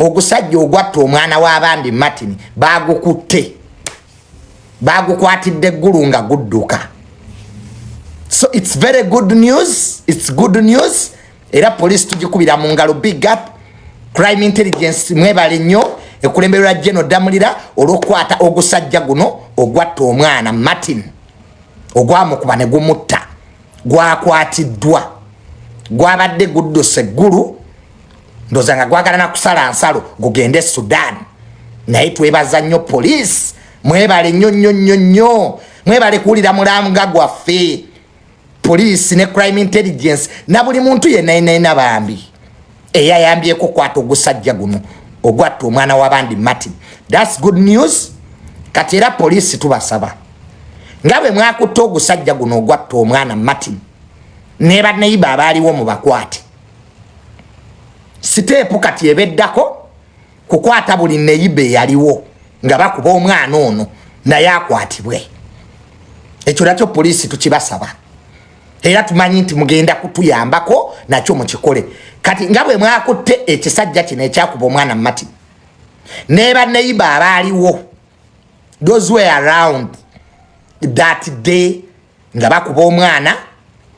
ogusajja ogwatta omwana w'abandi Martin bagukutte bagukwatidde eggulu nga gudduka. So it's very good news. It's good news. Era police tugikubira mu ngalo. Big up crime intelligence mwebale nnyo ekulemberera General Damulira olwokwata ogusajja guno ogwatta omwana Martin ogwamukuba ne gumutta gwakwatiddwa gwabadde gudduse eggulu ndoza nga gwagala na kusala nsalo gugende Sudan. Naye twebaza nnyo police mwebale nnyo mwebale kuwulira mulanga gwaffe police ne crime intelligence na buli muntu yenna bambi eyayambyeko kwata ogusajja guno ogwatta omwana w'abandi Martin. That's good news. Kati era police tubasaba nga bwe mwakutte ogusajja guno ogwatta omwana Martin ne baneiba abaaliwo mu bakwate siteepu kati ebeddako kukwata buli neibe yaliwo nga bakuba omwana ono naye akwatibwe. Ekyo nakyo police tukibasaba era tumanyi nti mugenda kutuyambako nakyo mukikole. Kati nga bwe mwakutte ekisajja kino ekyakuba omwana Martin ne baneiba abaaliwo those were around that day nga bakuba omwana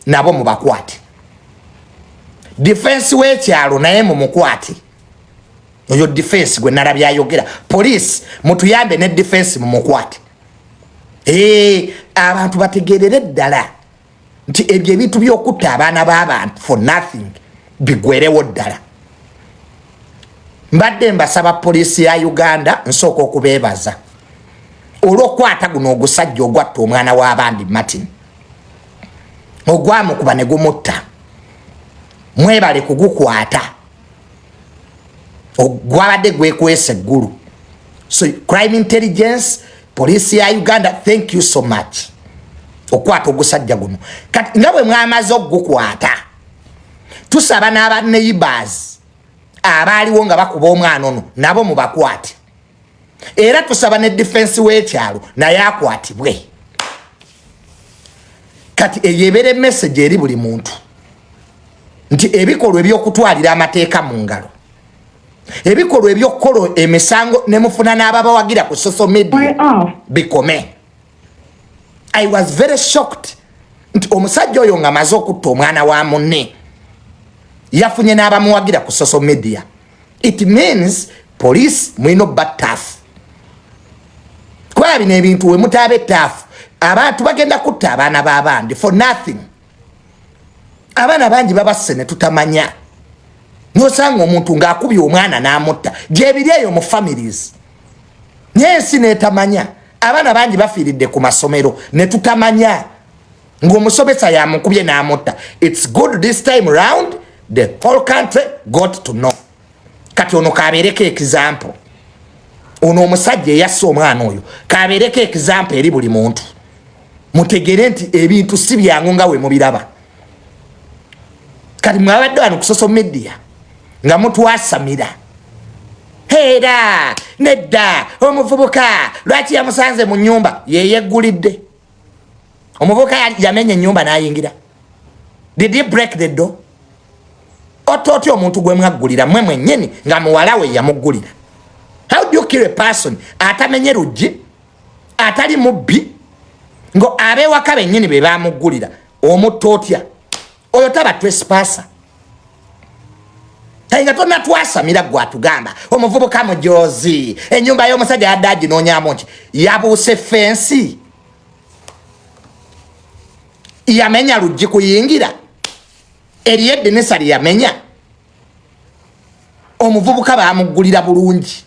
nabo mu bakwate. Defense w'ekyalo naye mu mukwate oyo defense gwe nalabya ayogera police mutuyambe ne defense mu mukwate. Abantu bategerere ddala nti ebyo ebintu by'okutta abaana b'abantu for nothing bigwerewo ddala. Mbadde mbasaba police ya Uganda nsooka okubeebaza olw'okwata guno ogusajja ogwatta omwana w'abandi Martin ogwamukuba ne gumutta. Mwebale kugukwata ogwabadde gwekwesa eggulu. So crime intelligence police ya Uganda, thank you so much okwata ogusajja guno. Kati nga bwe mwamaze okugukwata tusaba n'aba neighbors abaaliwo nga bakuba omwana ono nabo mu bakwate. Era tusaba ne defense w'ekyalo naye akwatibwe. Kati eyebere message eri buli muntu nti ebikolwa ebyokutwalira amateeka mu ngalo, ebikolwa ebyokukola emisango ne mufuna n'ababawagira ku social media bikome. I was very shocked nti omusajja oyo nga maze okutta omwana wa munne yafunye n'abamuwagira ku social media. It means police mwino batafu kwa bino ebintu we mutabe tafu abantu bagenda kutta abaana b'abandi for nothing. Abaana bangi babase ne tutamanya nosanga omuntu ng'akubye omwana n'amutta gyebiri eyo mu families nyensi netamanya. Abaana bangi bafiiridde ku masomero ne tutamanya ng'omusomesa yamukubye n'amutta. It's good this time round the whole country got to know. Kati ono kabeereko example, ono omusajja eyassa omwana oyo kabeereko example eri buli muntu. Mutegere nti ebintu si byangu nga we mubiraba. Kati mwabadde wano ku social media nga mutwasamira era nedda omuvubuka lwaki yamusanze mu nyumba yeyeggulidde. Omuvubuka yamenya ennyumba n'ayingira. Did he break the door? Ototi omuntu gwe mwaggulira mwe mwennyini nga muwala we yamuggulira. How do you kill a person atamenye luggi atali mubbi ngo abewaka bennyini be bamuggulira omutta otya? Oyo taba trespasser. Tainga tonna twasamira gwatugamba omuvubuka mujozi ennyumba y'omusajja yaddaji noonyaamu nti yabuuse fensi yamenya luggi kuyingira eriyo eddinisa lyeyamenya. Omuvubuka bamuggulira bulungi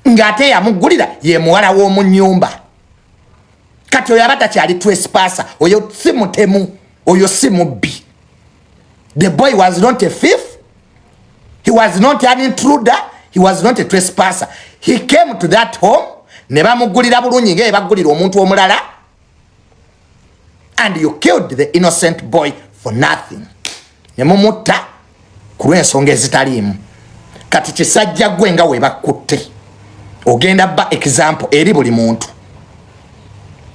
ng'ate yamuggulira ye muwala w'omu nnyumba. Kati oyo aba takyali trespasser, oyo si mutemu, oyo si mubbi. The boy was not a thief. He was not an intruder. He was not a trespasser. He came to that home ne bamuggulira bulungi nga baggulira omuntu omulala, and you killed the innocent boy for nothing. Ne mumutta ku lw'ensonga ezitaliimu. Kati kisajja gwe nga we bakutte ogenda ba example eri buli muntu.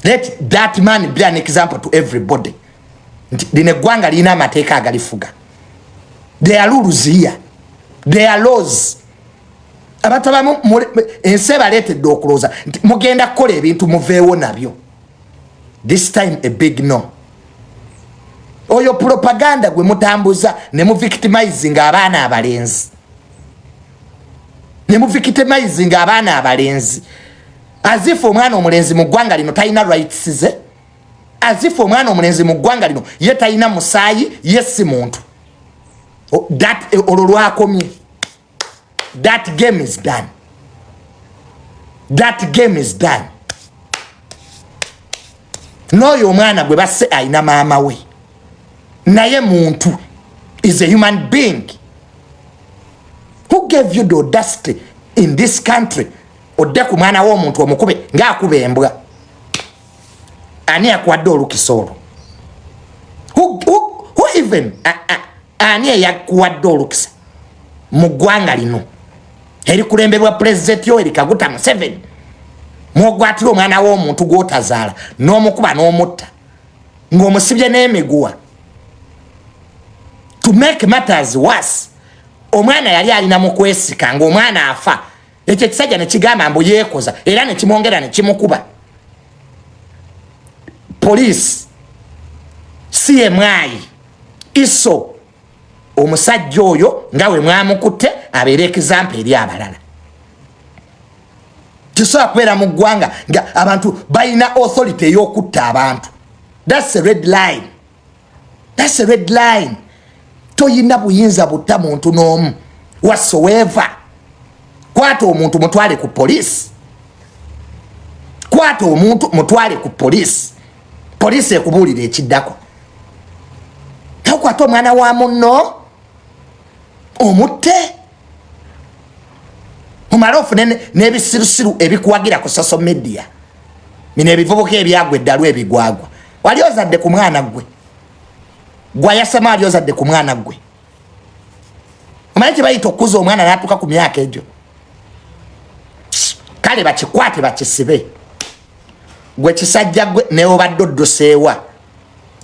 Let that man be an example to everybody. Lino eggwanga lirina amateeka agalifuga. There are rules here. There are laws. abantu abamu ensi ebaleetedde okulowooza nti mugenda kukola ebintu muveewo nabyo. This time a big no. Oyo propaganda gwe mutambuza ne mu victimizing abaana abalenzi. Ne mu victimizing abaana abalenzi. As if omwana omulenzi mu ggwanga lino talina rights ze. As if omwana omulenzi mu ggwanga lino ye talina musaayi, ye si muntu. That olwo lwakomye. That game is done. That game is done. N'oyo omwana gwe basse ayina maama we. Naye muntu is a human being. Who gave you the audacity in this country? Odde ku mwana w'omuntu omukube ng'akuba embwa. Ani akwadde olukisolo? Who even ani eyakuwadde olukisa mu ggwanga lino erikulemberwa pulezidenti Yoweri Kaguta Museveni mwogwatira omwana w'omuntu gw'otazaala n'omukuba n'omutta ng'omusibye n'emiguwa? To make matters worse, omwana yali alina mu kwesika ng'omwana afa, ekyo ekisajja ne kigamba mbu yeekoza era ne kimwongera ne kimukuba. Police, CMI, ISO, omusajja oyo nga we mwamukutte abeera example eri abalala. Kisobola kubeera mu ggwanga nga abantu balina authority ey'okutta abantu. That's a red line. That's a red line. Toyina buyinza butta muntu n'omu whatsoever. Kwata omuntu mutwale ku police. Kwata omuntu mutwale ku police. Police ekubuulira ekiddako. Takwata omwana wa munno omutte. Omala ofune n'ebisirusiru ebikuwagira ku social media. Bino ebivubuka ebyagwa eddalwa ebigwagwa. Wali ozadde ku mwana gwe. Gwa yasema wali ozadde ku mwana gwe. Omanyi kye bayita okuza omwana n'atuuka ku myaka egyo. Kale bakikwate bakisibe. Gwe kisajja gwe neobadde oddoseewa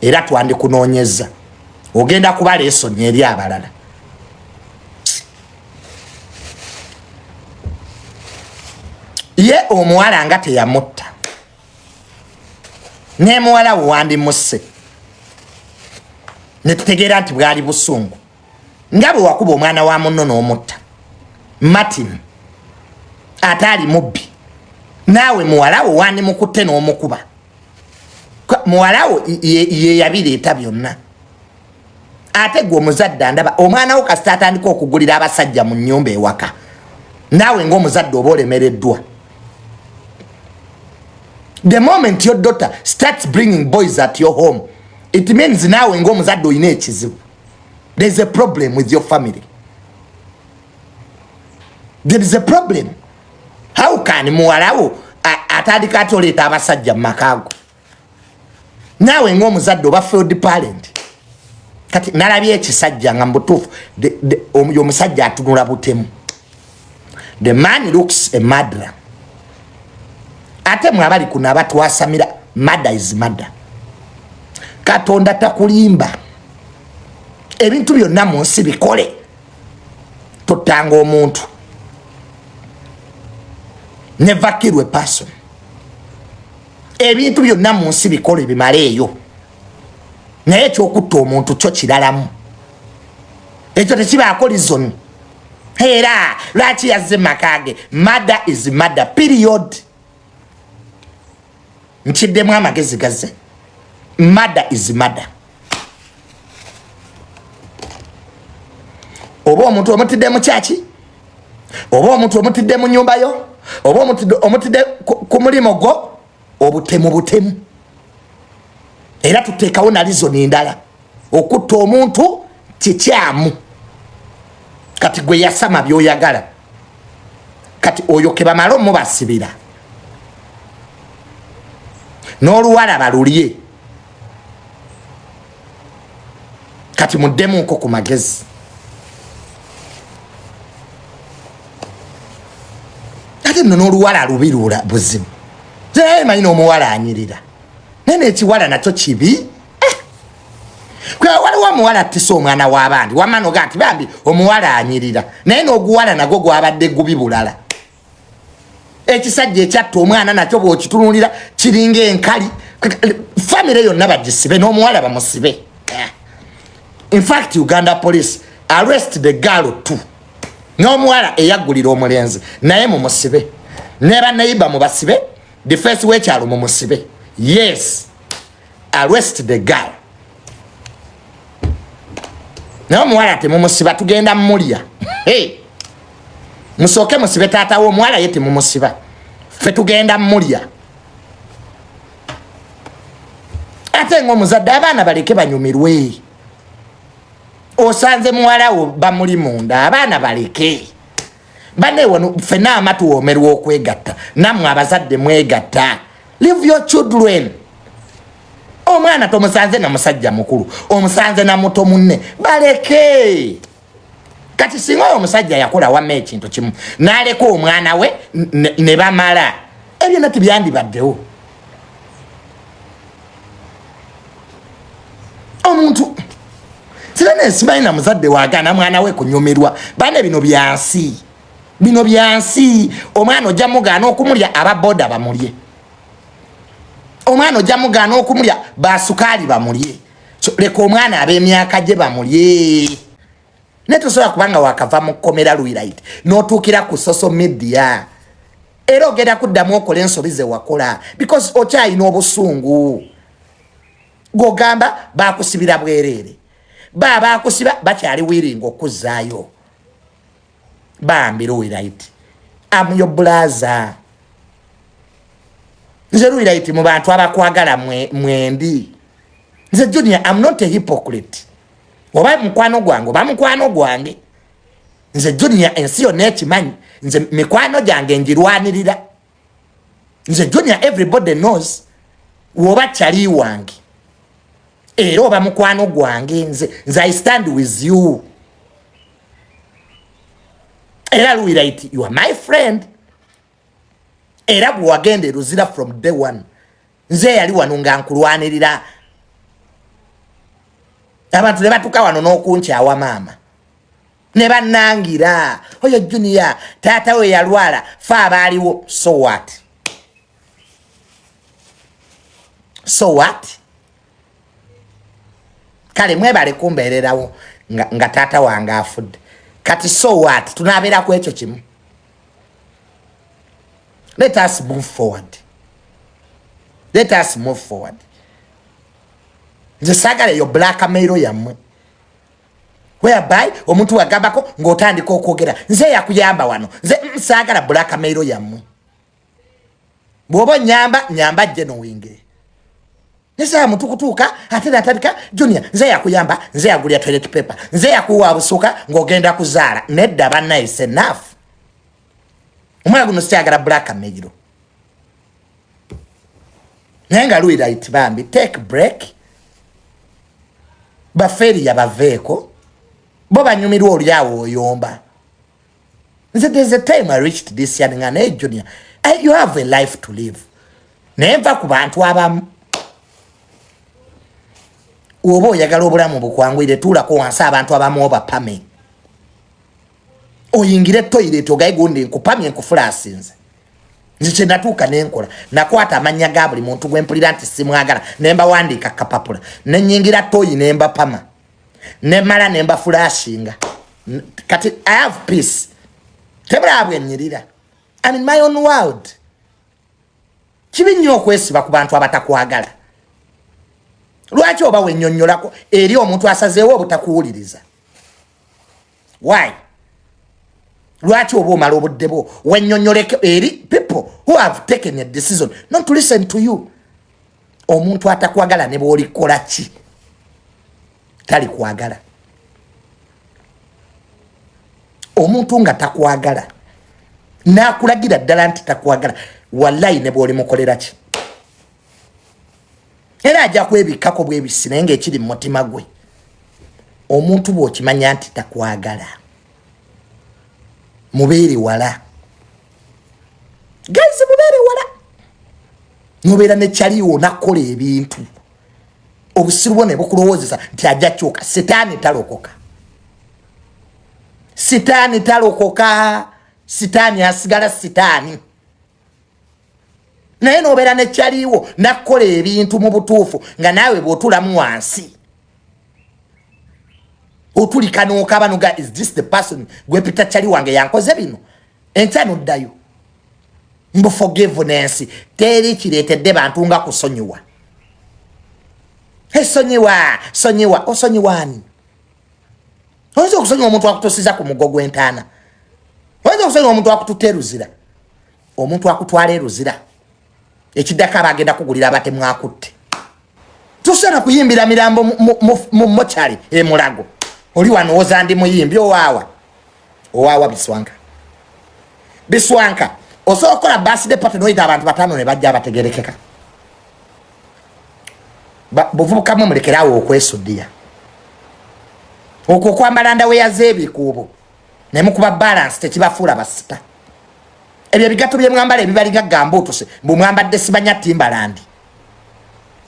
era twandikunoonyeza. Ogenda kuba leesoni eri abalala. Ye omuwala nga teyamutta. Ne muwala we wandimusse. Ne tutegeera nti bwali busungu. Nga bwe wakuba omwana wa munno n'omutta. Martin ataali mubbi. Naawe muwala we wandimukutte n'omukuba. Muwala we ye yabireeta byonna. Ate gwe omuzadde andaba omwana wo kasita atandika okugulira abasajja mu nnyumba ewaka. Naawe ng'omuzadde oba olemereddwa. The moment your daughter starts bringing boys at your home, it means naawe ng'omuzadde olina ekizibu. There's a problem with your family. There is a problem. How can muwala wo atandika ate oleeta abasajja mu makaago? Naawe ng'omuzadde oba failed parent. Kati nalabye ekisajja nga mbutuufu omusajja atunula butemu. The man looks a murderer. Ate mwabali kuna abatwasamira murder is murder. Katonda takulimba. Ebintu byonna mu nsi bikole. Totanga omuntu. Never kill a person. Ebintu byonna mu nsi bikole bimaleeyo. Naye ekyokutta omuntu kyo kiralamu. Ekyo tekibaako reason. Era lwaki yazze makage. Murder is murder. Period. Nkiddemu amagezi gazze. Murder is murder. Oba omuntu omutidde mu kyaki? Oba omuntu omutidde mu nnyumba yo? Oba omutidde ku mulimo gwo? Obutemu butemu. Era tuteekawo na reason ndala. Okutta omuntu kikyamu. Kati gwe yasama by'oyagala. Kati oyo ke bamala omubasibira. N'oluwala balulye. Kati muddemu nko ku magezi. Ate nno n'oluwala lubirula buzibu. Naye manyi n'omuwala anyirira. Nene ekiwala nakyo kibi. Waliwo omuwala attisa omwana w'abandi wamanoga ati bambi omuwala anyirira naye n'oguwala nagwo gwabadde gubi bulala ekisajja ekyatta omwana nakyo bw'okitunulira kiringa enkali famire yonna bagisibe n'omuwala bamusibe. In fact Uganda police arrest the girl too n'omuwala eyaggulira omulenzi naye mumusibe ne bannayibba mubasibe the first w'ekyalo mumusibe. Yes, arrest the girl. N'omuwala temumusiba tugenda mmulya. Hey, musooke musibe taata w'omuwala ye temumusiba ffe tugenda mmulya. Ate ng'omuzadde abaana baleke banyumirwe. Osanze muwala wo bamuli munda abaana baleke. Bane wano ffenna amatu woomerwa okwegatta nammwe abazadde mwegatta. Leave your children. Omwana tomusanze na musajja mukulu omusanze na muto munne baleke. Kati singa oyo omusajja yakola wamma ekintu kimu n'aleka omwana we ne bamala ebyo nati byandibaddewo. Omuntu sirene simanyi na muzadde waagana mwana we kunyumirwa bane bino byansi omwana ojja mugaana okumulya ababoda bamulye omwana ojja mugaana okumulya basukaali bamulye leka omwana ab'emyaka gye bamulye ne tosobola kubanga wakava mu kkomera Lwirayiti n'otuukira ku social media era ogenda kuddamu okola ensobi ze wakola because okyayina obusungu gogamba bakusibira bwereere bakusiba bakyali wiringa okuzzaayo bambi Lwirayiti am your brother. Nze Lwirayiti mu bantu abakwagala mwendi. Nze Junior, I'm not a hypocrite. Oba mukwano gwange oba mukwano gwange. Nze Junior ensi yonna ekimanyi nze mikwano gyange njirwanirira. Nze Junior everybody knows woba kyali wange era oba mukwano gwange nze I stand with you. Era Lwirayiti you are my friend. Era bwagende ruzira from day one nze yali wano nga nkulwanirira abantu ne batuka wano n'okunkyawa maama ne bannangira oyo Junior taata we yalwala fa abaaliwo so what kale mwebale kumbeererawo nga taata wange afudde kati so what tunaabeera ku ekyo kimu. Let us move forward. Nze saagala eyo blackmail yammwe whereby omuntu wagambako ng'otandika okwogera nze yakuyamba wano nze saagala blackmail yammwe. Bw'oba nyamba gye nowingire nese muntu kutuuka ate natandika Junior nze yakuyamba nze yagulya toilet paper nze yakuwa busuka ng'ogenda kuzaala nedda bannaye is enough. Omwana guno sikyagala blackmail. Naye nga Lwirayiti bambi take break bafeeri yabaveeko bo banyumirwa olyawo oyomba. Nze there's a time I reached this young man, hey Junior, you have a life to live. Naye nva ku bantu abamu oba oyagala obulamu bukwangwire tuulako wansi abantu abamu obapame oyingire toilet ogaye gundi nkupamye nkufulasinze. Nze kye natuuka nenkola nakwata amannya ga buli muntu gwempulira nti simwagala nemba wandiika kapapula nenyingira toyi nemba pama nemala nemba flashinga kati I have peace tebulabwe nyirira I'm in my own world. Kibi nnyo okwesiba ku bantu abatakwagala. Lwaki oba wennyonnyolako eri omuntu asazeewo obutakuwuliriza? Why? Lwaki oba omala obudde bwo wennyonnyoleko eri people who have taken a decision not to listen to you? Omuntu atakwagala ne bw'olikola ki tali kwagala. Omuntu nga takwagala n'akulagira ddala nti takwagala wallahi ne bw'olimukolera ki era ajja kwebikkako bwebisi naye ng'ekiri mu mutima gwe. Omuntu bw'okimanya nti takwagala mubeere wala. Guys, mubeere wala. Nobeera ne kyaliwo nakola ebintu obusiru bwone bukulowozesa nti ajja kyuka. Sitaani talokoka. Sitaani talokoka. Sitaani asigala sitaani. Naye nobeera ne kyaliwo nakola ebintu mu butuufu nga naawe bw'otulamu wansi. Otulika n'okaba noga, is this the person gwe pita kyali wange yankoze bino? Enkya noddayo. Mbu forgiveness teri kireetedde bantu nga kusonyiwa. Sonyiwa, osonyiwaani. Oyinza okusonyiwa omuntu akutusiza ku mugo gw'entaana. Oyinza okusonyiwa omuntu akututeruzira. Omuntu akutwala eruzira. Ekiddako abagenda kugulira abatemu akutte. Tusana kuyimbira mirambo mu mochari Mulago. Oli wano oza ndi muyimbi owawa Biswanka. Osokola birthday party noita abantu batano ne bajja bategerekeka. Buvubuka mu mulekerawo okwesuddiya. Okwo kwambala ndaweya z'ebikuubo ne mukuba balance tekibafuula basita. Ebyo bigato bye mwambala ebibali gagamba otose mbu mwambadde sibanya Timbaland.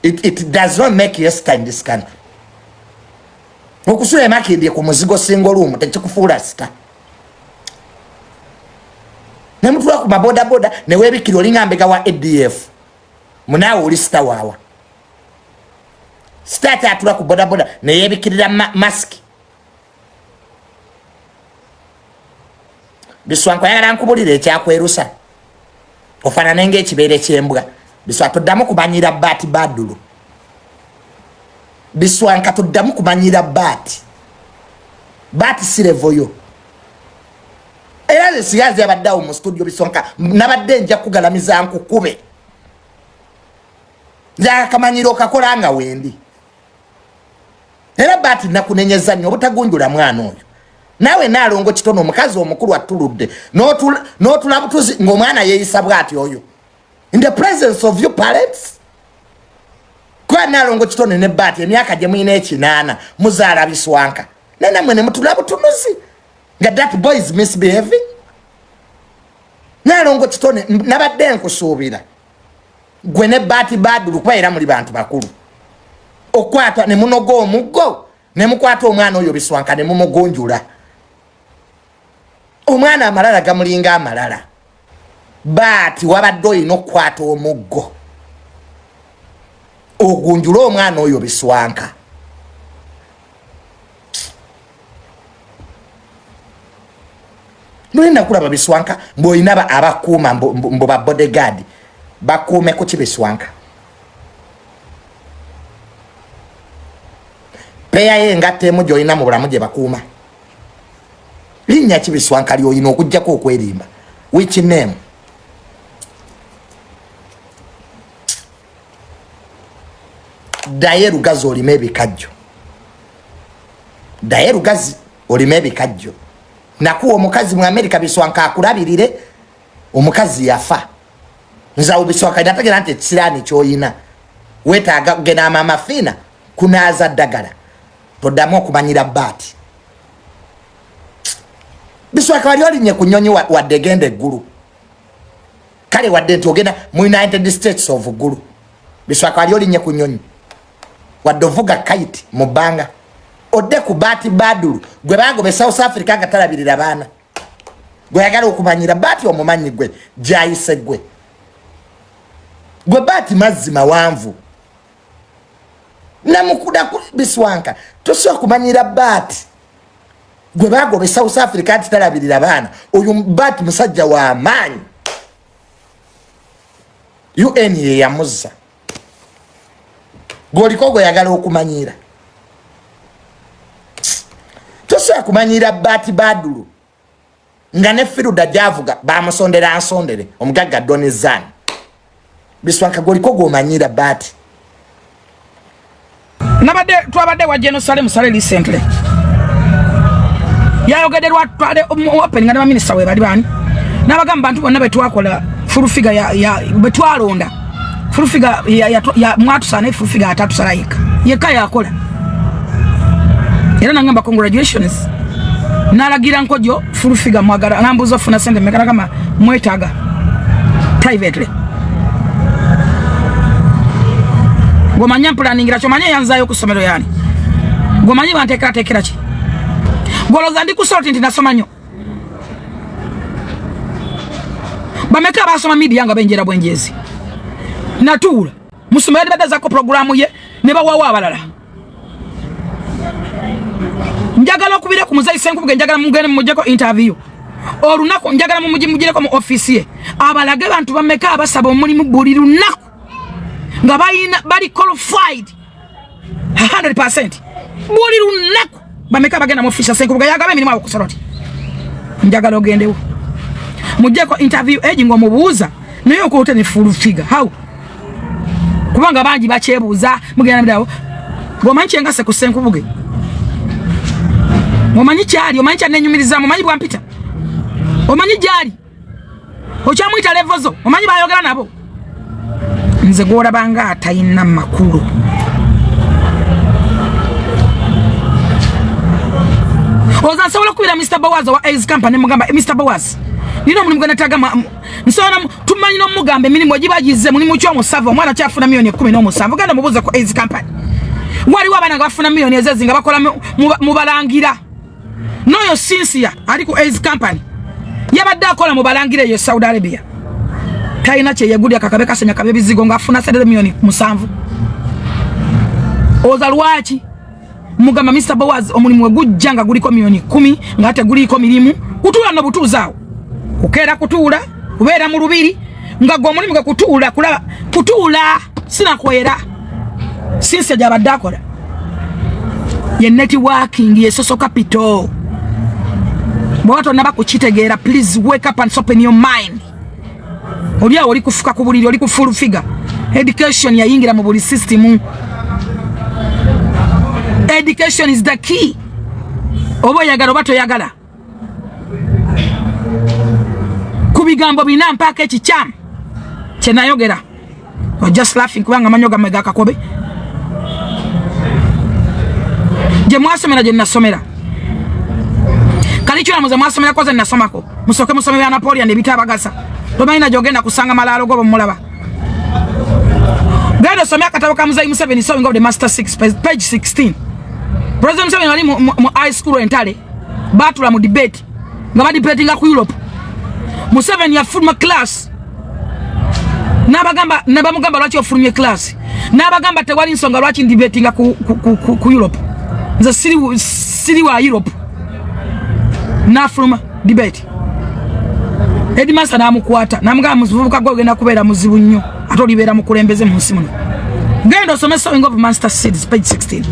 It does not make you stand this country. Okusula emakindi ku muzigo single room tekikufuula sita. Ne mutula ku maboda boda ne webikiro olinga mbega wa ADF. Munawo oli sita wawa. Start atula ku boda boda ne yebikirira mask. Biswanka yagala nkubulire ekyakwerusa. Ofanana ng'ekibeere ky'embwa. Biswanka toddamu kumanyira Batt Badru. Biswanka toddamu kumanyira Batt. Batt sirevoyo. Era lesigazi abaddawo mu studio Biswanka nabadde nja kugalamiza nkukube. Nja kamanyiro kakola nga wendi. Era Batt nakunenyeza nnyo obutagunjula mwana oyo. Nawe nalongo kitono omukazi omukulu atuludde n'otulabutuzi ng'omwana yeeyisa bw'ati oyo. In the presence of your parents. Kwa nalongo kitono ne Batt emyaka gye muyina 8 muzaala Biswanka. Namwe ne mutulabutunuzi. Nga that boy is misbehaving. Nalongo kitono nabadde nkusuubira. Gwe ne Batt Badru kuba era muli bantu bakulu. Okwata ne munogo omuggo ne mukwata omwana oyo Biswanka ne mumugonjula. Omwana amalala gamulinga amalala. Batt wabadde olina okukwata omuggo ogunjula omwana oyo Biswanka. Nolina kulaba Biswanka mb'olina abakuuma mbu ba bodyguard bakuume ku Biswanka. Peya yengattemu gy'olina mu bulamu gye bakuuma. Linnya ki Biswanka ly'olina okuggyako okwerimba? Which name? Ddayo Lugazi olima ebikajjo. Ddayo Lugazi olima ebikajjo. Nakuwa omukazi mu Amerika Biswanka akulabirire, omukazi yafa. Nzawo Biswanka nategera nti ekisiraani ky'olina. Weetaaga kugenda amama fiina kunaaza ddagala. Toddamu okumanyira Batt. Biswanka wali olinnye ku nnyonyi wadde genda eggulu. Kale wadde nti ogenda mu United States of Gulu. Biswanka wali olinnye ku nnyonyi wadde ovuga kite mu bbanga. Odde ku Batt Badru gwe bagobe South Africa nga talabirira baana. Gwe yagala okumanyira Batt omumanyi gwe gyayise gwe. Gwe Batt mazzi mawanvu. Namukuda ku Biswanka tosobola kumanyira Batt. Gwe bagobe South Africa ati talabirira baana. Oyo Batt musajja wa amaanyi. UN ye yamuzza. Goliko gwe yagala okumanyira. Tosobola kumanyira Batt Badru. Nga ne Firuda Javuga bamusondera ansondere omugagga Donizan. Biswanka goliko gw'omanyira Batt. Nabadde twabadde wa Jerusalem sale recently. Yayogerwa twade open nga minister we bali bani. Nabagamba bantu bonna betwakola full figure ya betwalonda. Full figure ya mwatu sana full figure atatu sarayika. Yeka yakola. Era nangamba congratulations. Nalagira nkojo full figure mwagara ngambuzo funa sente mekana kama mwetaga privately. Gomanya planningira chomanya yanzayo ku somero yani. Gomanyi bantekera ki. Goloza ndi ku sorti ndi nasoma nnyo. Bameka basoma media nga benjera bwenjezi. Natula. Musumeri badaza ko programu ye ne bawawa abalala. Njagala okubira ku muzayi Senkubuge njagala mugene mujeko interview. Olunako njagala mumujire ko mu office ye. Abalage bantu bameka abasaba omulimu buli lunaku. Nga bali qualified 100%. Buli lunaku bameka bagenda mu office Senkubuge yagaba emirimu abo ku soroti. Njagala ogendewo. Mujeko interview eji ngo mubuuza naye ko otene full figure how kubanga banji bachebuza mugenda bidawo gomanyi ngase ku Senkubuge omanyi cyali omanyi cyanenyumiriza omanyi bwampita omanyi jali ochamwita levozo omanyi bayogera nabo nze gora banga atayina makulu oza sawula kubira Mr. Bawaz wa Ace Company mugamba Mr. Bawaz nino mulimu gana tagama nsona tumanyi no mugambe minimu gibagize mulimu kyo musava mwana kyafuna milioni 10 no musava ganda mubuza ko Ace Company wali wabana bafuna milioni ezezi nga bakola mubalangira noyo Sinsia ali ku Ace Company yabadde akola mubalangire yo Saudi Arabia kaina kye yegudi akakabeka senya kabe bizigo nga afuna sede milioni 7 ozalwachi mugamba Mr. Bawaz omulimu gujjanga guliko milioni 10 ngate guliko milimu kutula no butuzaawo ukera kutula ubera mu lubiri nga gwo mulimu ga kutula kulaba kutula sina kwera since jabadde akola ye networking ye social capital bwato naba kuchitegeera please wake up and open your mind olia oli kufuka ku buliri oli ku full figure education yayingira mu buli system education is the key obo yagala bato yagala kubigambo bina mpaka ekicham kyenayogera was just laughing kubanga manyoga mega kakobe je mwasomera je nasomera kalicho namuze mwasomera koze nasomako musoke musomera ya Napoleon ne bitabagasa tomaina jogenda kusanga malalo gobo mulaba gado somya katabo kamuza Museveni sewing of the master 6 page 16 President Museveni wali mu high school entale batula mu debate nga ba debatinga ku Europe Museveni ya fulma class nabagamba nabamugamba lwaki ofulumye class nabagamba tewali nsonga lwaki debatinga ku Europe nza siri wa Europe na fulma debate Edimasa namukwata namugamba muvubuka gwe genda kubeera muzibu nnyo atolibera mu kulembeze mu nsi muno genda osomesa Sewing of Master Seeds page 16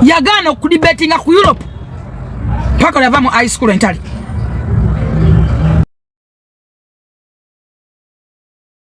yagana okudebatinga ku Europe paka yava mu high school entali